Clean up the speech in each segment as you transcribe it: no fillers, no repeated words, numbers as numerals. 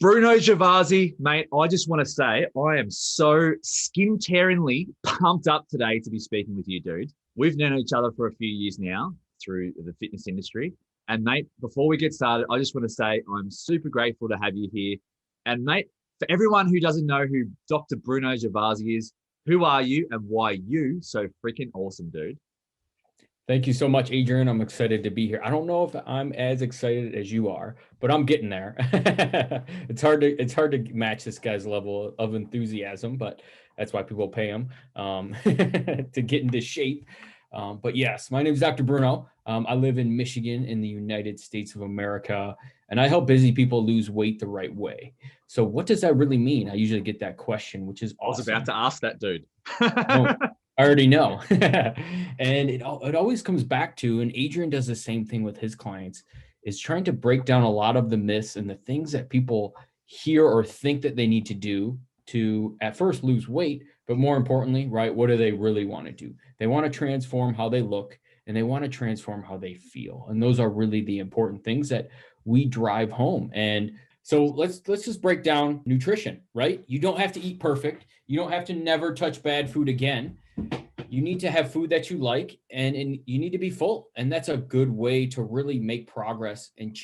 Bruno Gervasi, mate, I just want to say I am so skin-tearingly pumped up today to be speaking with you, dude. We've known each other for a few years now through the fitness industry. And mate, before we get started, I just want to say I'm super grateful to have you here. And mate, for everyone who doesn't know who Dr. Bruno Gervasi is, who are you and why you so freaking awesome, dude? Thank you so much, Adrian. I'm excited to be here. I don't know if I'm as excited as you are, but I'm getting there. It's hard to match this guy's level of enthusiasm, but that's why people pay him to get into shape. But yes, my name is Dr. Bruno. I live in Michigan in the United States of America, and I help busy people lose weight the right way. So what does that really mean? I usually get that question, which is awesome. I was about to ask that, dude. No, I already know. And it always comes back to, and Adrian does the same thing with his clients, is trying to break down a lot of the myths and the things that people hear or think that they need to do to at first lose weight, but more importantly, right, what do they really want to do? They want to transform how they look and they want to transform how they feel. And those are really the important things that we drive home. And so let's just break down nutrition, right? You don't have to eat perfect. You don't have to never touch bad food again. You need to have food that you like and you need to be full. And that's a good way to really make progress and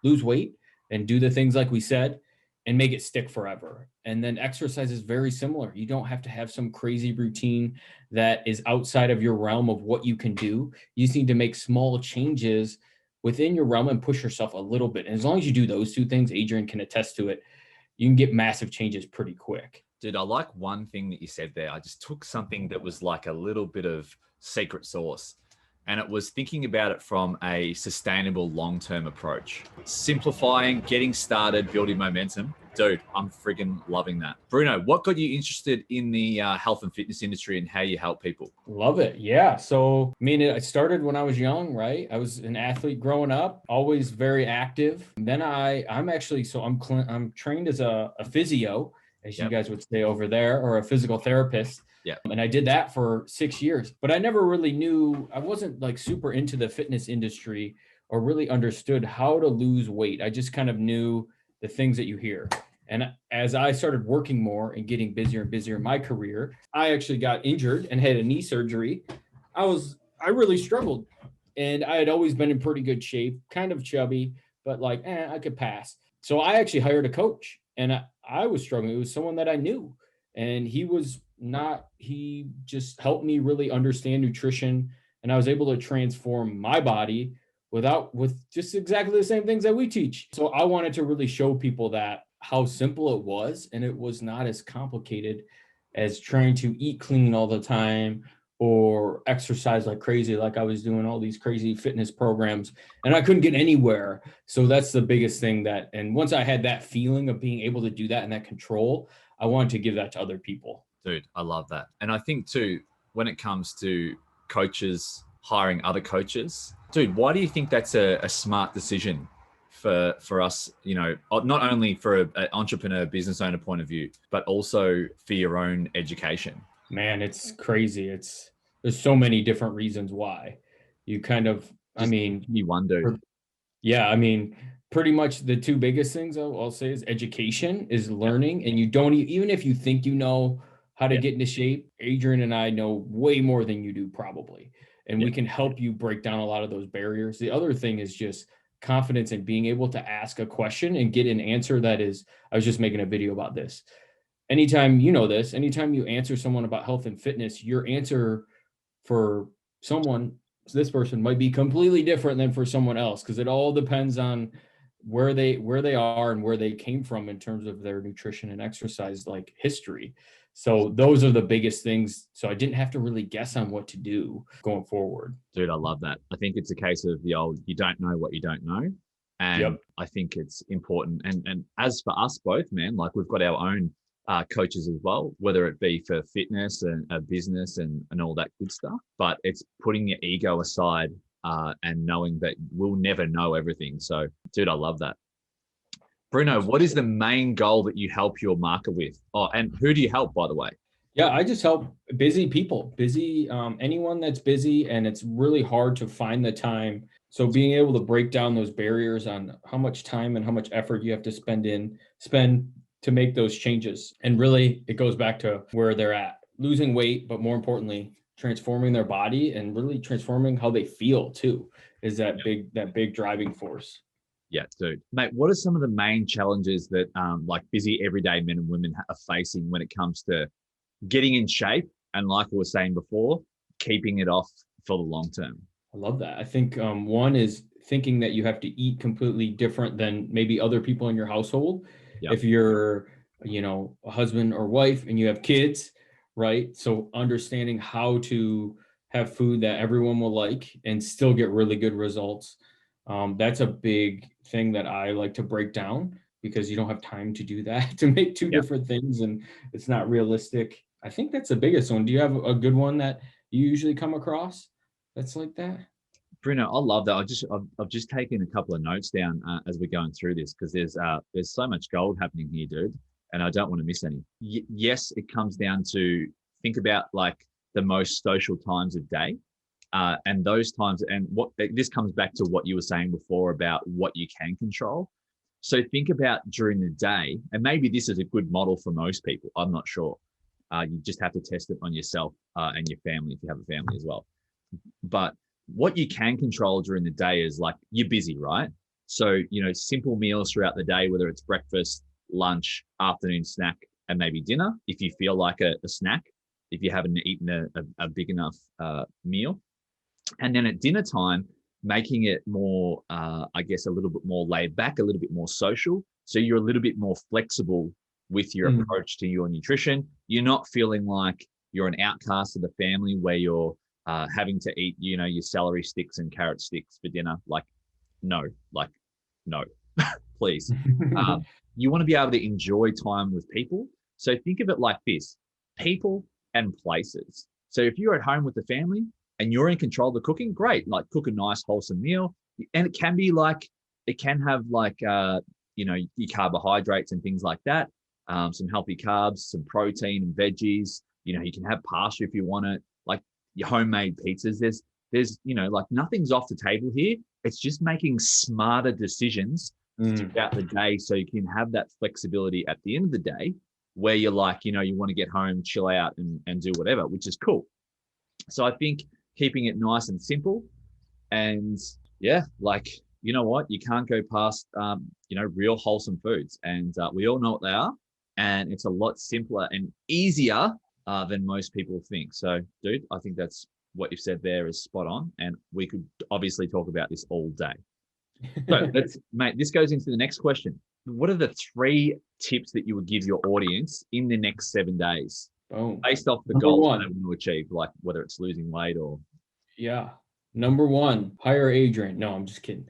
lose weight and do the things like we said and make it stick forever. And then exercise is very similar. You don't have to have some crazy routine that is outside of your realm of what you can do. You just need to make small changes within your realm and push yourself a little bit. And as long as you do those two things, Adrian can attest to it, you can get massive changes pretty quick. Dude, I like one thing that you said there. I just took something that was like a little bit of secret sauce, and it was thinking about it from a sustainable long-term approach. Simplifying, getting started, building momentum. Dude, I'm friggin' loving that. Bruno, what got you interested in the health and fitness industry and how you help people? Love it. Yeah. So, I mean, I started when I was young, right? I was an athlete growing up, always very active. And then I'm trained as a physio, as you guys would say over there, or a physical therapist. Yeah. And I did that for 6 years, but I never really knew, I wasn't like super into the fitness industry or really understood how to lose weight. I just kind of knew the things that you hear. And as I started working more and getting busier and busier in my career, I actually got injured and had a knee surgery. I really struggled, and I had always been in pretty good shape, kind of chubby, but like, I could pass. So I actually hired a coach, and I was struggling. It was someone that I knew, and he just helped me really understand nutrition, and I was able to transform my body with just exactly the same things that we teach. So I wanted to really show people that how simple it was, and it was not as complicated as trying to eat clean all the time or exercise like crazy, like I was doing all these crazy fitness programs and I couldn't get anywhere. So that's the biggest thing and once I had that feeling of being able to do that and that control, I wanted to give that to other people. Dude, I love that. And I think too, when it comes to coaches hiring other coaches, dude, why do you think that's a smart decision for us, not only for an entrepreneur, business owner point of view, but also for your own education? Man, it's crazy. There's so many different reasons why you you wonder. Yeah. I mean, pretty much the two biggest things I'll say is education is learning. And you don't, even if you think you know how to get into shape, Adrian and I know way more than you do probably. And we can help you break down a lot of those barriers. The other thing is just confidence in being able to ask a question and get an answer I was just making a video about this. Anytime you answer someone about health and fitness, your answer for this person might be completely different than for someone else, because it all depends on where they are and where they came from in terms of their nutrition and exercise like history. So those are the biggest things. So I didn't have to really guess on what to do going forward. Dude, I love that. I think it's a case of the old, you don't know what you don't know. And I think it's important. And as for us both, man, like we've got our own coaches as well, whether it be for fitness and a business and all that good stuff. But it's putting your ego aside and knowing that we'll never know everything. So, dude, I love that. Bruno, what is the main goal that you help your market with? Oh, and who do you help, by the way? Yeah, I just help busy people, anyone that's busy, and it's really hard to find the time So being able to break down those barriers on how much time and how much effort you have to spend to make those changes. And really it goes back to where they're at, losing weight, but more importantly, transforming their body and really transforming how they feel too, is that big driving force. Yeah, dude. Mate, what are some of the main challenges that like busy everyday men and women are facing when it comes to getting in shape and, like we were saying before, keeping it off for the long term? I love that. I think one is thinking that you have to eat completely different than maybe other people in your household. Yep. If you're, a husband or wife and you have kids, right? So understanding how to have food that everyone will like and still get really good results. That's a big thing that I like to break down, because you don't have time to do that, to make two different things, and it's not realistic. I think that's the biggest one. Do you have a good one that you usually come across that's like that? Bruno, I love that. I've just taken a couple of notes down as we're going through this, because there's so much gold happening here, dude, and I don't want to miss any. Yes, it comes down to think about like the most social times of day, and those times, and what this comes back to what you were saying before about what you can control. So think about during the day, and maybe this is a good model for most people. I'm not sure. You just have to test it on yourself and your family if you have a family as well. But what you can control during the day is like, you're busy, right? So, simple meals throughout the day, whether it's breakfast, lunch, afternoon snack, and maybe dinner, if you feel like a snack, if you haven't eaten a big enough meal. And then at dinner time, making it more, I guess, a little bit more laid back, a little bit more social. So you're a little bit more flexible with your approach to your nutrition. You're not feeling like you're an outcast of the family where you're having to eat, your celery sticks and carrot sticks for dinner. No, please. You want to be able to enjoy time with people. So think of it like this: people and places. So if you're at home with the family and you're in control of the cooking, great. Like, cook a nice wholesome meal. And it can have your carbohydrates and things like that. Some healthy carbs, some protein and veggies. You can have pasta if you want it. Like your homemade pizzas. There's nothing's off the table here. It's just making smarter decisions throughout the day, so you can have that flexibility at the end of the day where you're like, you want to get home, chill out and do whatever, which is cool. So I think keeping it nice and simple, and you know what, you can't go past real wholesome foods, and we all know what they are, and it's a lot simpler and easier than most people think. So, dude, I think that's what you've said there is spot on, and we could obviously talk about this all day. So mate, this goes into the next question. What are the 3 tips that you would give your audience in the next 7 days, based off the goals they want to achieve, like whether it's losing weight or? Yeah. Number 1, hire Adrian. No, I'm just kidding.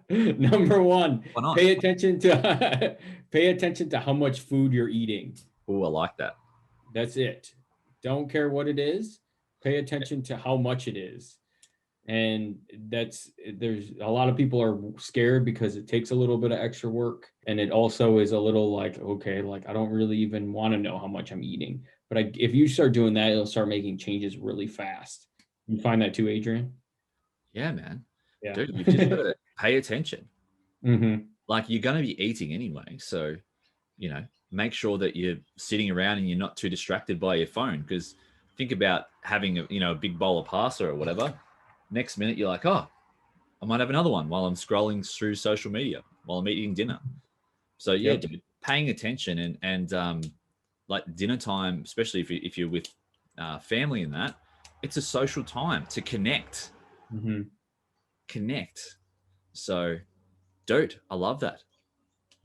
Number 1, pay attention to how much food you're eating. Oh, I like that. That's it. Don't care what it is. Pay attention to how much it is. And there's a lot of people are scared because it takes a little bit of extra work. And it also is a little like, okay, like I don't really even want to know how much I'm eating. But if you start doing that, it'll start making changes really fast. You find that too, Adrian? Yeah, man. Yeah. Dude, you just got to pay attention. Mm-hmm. Like, you're going to be eating anyway. So, make sure that you're sitting around and you're not too distracted by your phone. Because think about having a big bowl of pasta or whatever. Next minute, you're like, oh, I might have another one while I'm scrolling through social media while I'm eating dinner. So yeah, dude, paying attention and like dinner time, especially if you're with family and that, it's a social time to connect. Mm-hmm. Connect. So, dude, I love that.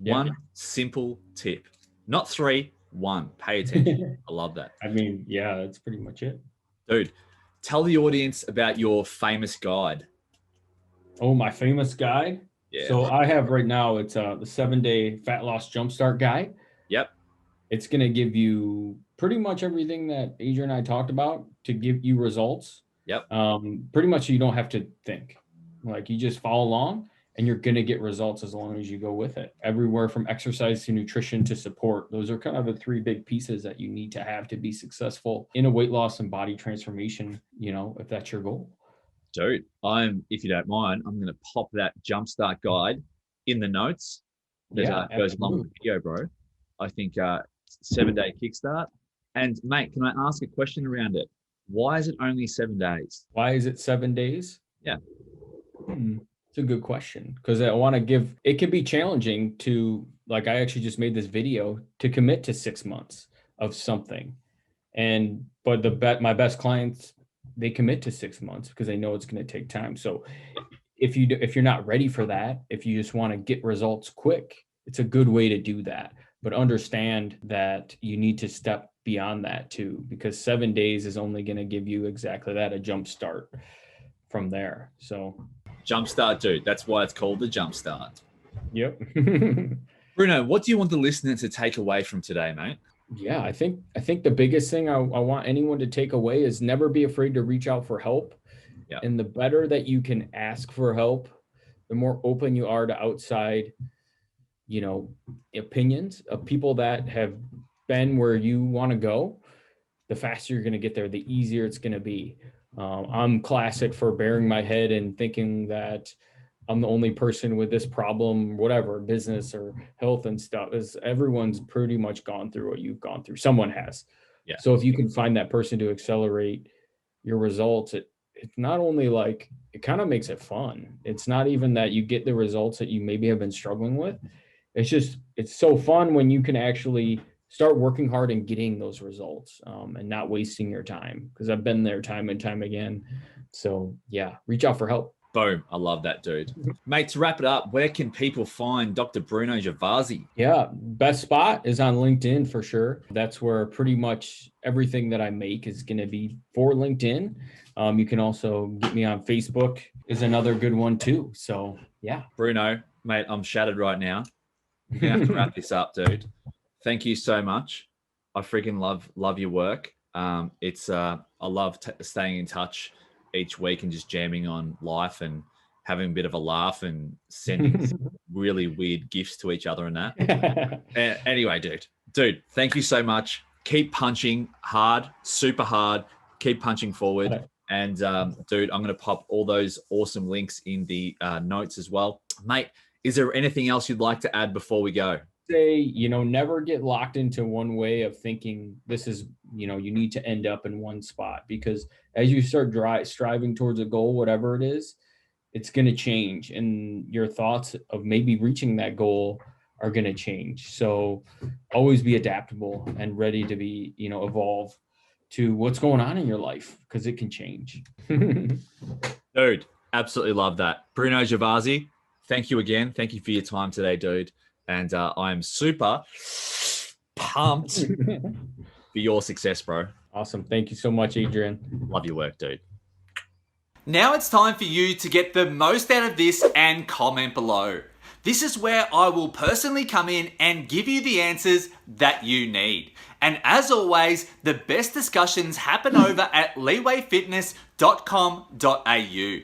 Yeah. One simple tip, not 3. 1. Pay attention. I love that. I mean, yeah, that's pretty much it, dude. Tell the audience about your famous guide. Oh, my famous guide? Yeah. So I have right now, it's the 7-day fat loss jumpstart guide. Yep. It's going to give you pretty much everything that Adrian and I talked about to give you results. Yep. Pretty much you don't have to think. Like, you just follow along and you're going to get results as long as you go with it. Everywhere from exercise to nutrition to support. Those are kind of the 3 big pieces that you need to have to be successful in a weight loss and body transformation, if that's your goal. Dude, if you don't mind, I'm going to pop that jumpstart guide in the notes that goes along with the video, bro. I think 7-day kickstart. And mate, can I ask a question around it? Why is it only 7 days? Why is it 7 days? Yeah. It's a good question, because I want to give, it can be challenging to, like, I actually just made this video to commit to 6 months of something. But my best clients, they commit to 6 months because they know it's going to take time. So if you're not ready for that, if you just want to get results quick, it's a good way to do that. But understand that you need to step beyond that too, because 7 days is only going to give you exactly that, a jump start from there. So Jumpstart, dude. That's why it's called the Jumpstart. Yep. Bruno, what do you want the listener to take away from today, mate? Yeah, I think the biggest thing I want anyone to take away is never be afraid to reach out for help. Yeah. And the better that you can ask for help, the more open you are to outside, opinions of people that have been where you want to go, the faster you're going to get there, the easier it's going to be. I'm classic for burying my head and thinking that I'm the only person with this problem, whatever, business or health and stuff. Is everyone's pretty much gone through what you've gone through. Someone has. Yeah. So if you can find that person to accelerate your results, it's not only like, it kind of makes it fun. It's not even that you get the results that you maybe have been struggling with. It's so fun when you can actually start working hard and getting those results, and not wasting your time, because I've been there time and time again. So yeah, reach out for help. Boom. I love that, dude. Mate, to wrap it up, where can people find Dr. Bruno Gervasi? Yeah, best spot is on LinkedIn for sure. That's where pretty much everything that I make is going to be for LinkedIn. You can also get me on Facebook, is another good one too. So yeah. Bruno, mate, I'm shattered right now. You're going to have to wrap this up, dude. Thank you so much. I freaking love your work. I love staying in touch each week and just jamming on life and having a bit of a laugh and sending really weird gifts to each other and that. Anyway, dude, thank you so much. Keep punching hard, super hard. Keep punching forward. Right. And dude, I'm going to pop all those awesome links in the notes as well. Mate, is there anything else you'd like to add before we go? Say, never get locked into one way of thinking. This is, you need to end up in one spot, because as you start striving towards a goal, whatever it is, it's going to change, and your thoughts of maybe reaching that goal are going to change. So always be adaptable and ready to be, evolve to what's going on in your life, because it can change. Dude, absolutely love that. Bruno Gervasi, thank you again. Thank you for your time today, dude. And I am super pumped for your success, bro. Awesome. Thank you so much, Adrian. Love your work, dude. Now it's time for you to get the most out of this and comment below. This is where I will personally come in and give you the answers that you need. And as always, the best discussions happen over at LeaWayFitness.com.au.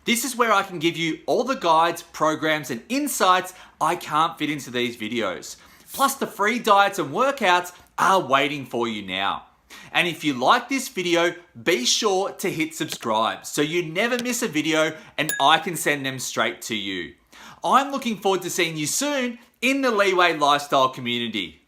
This is where I can give you all the guides, programs, and insights I can't fit into these videos. Plus the free diets and workouts are waiting for you now. And if you like this video, be sure to hit subscribe so you never miss a video and I can send them straight to you. I'm looking forward to seeing you soon in the LeaWay Lifestyle Community.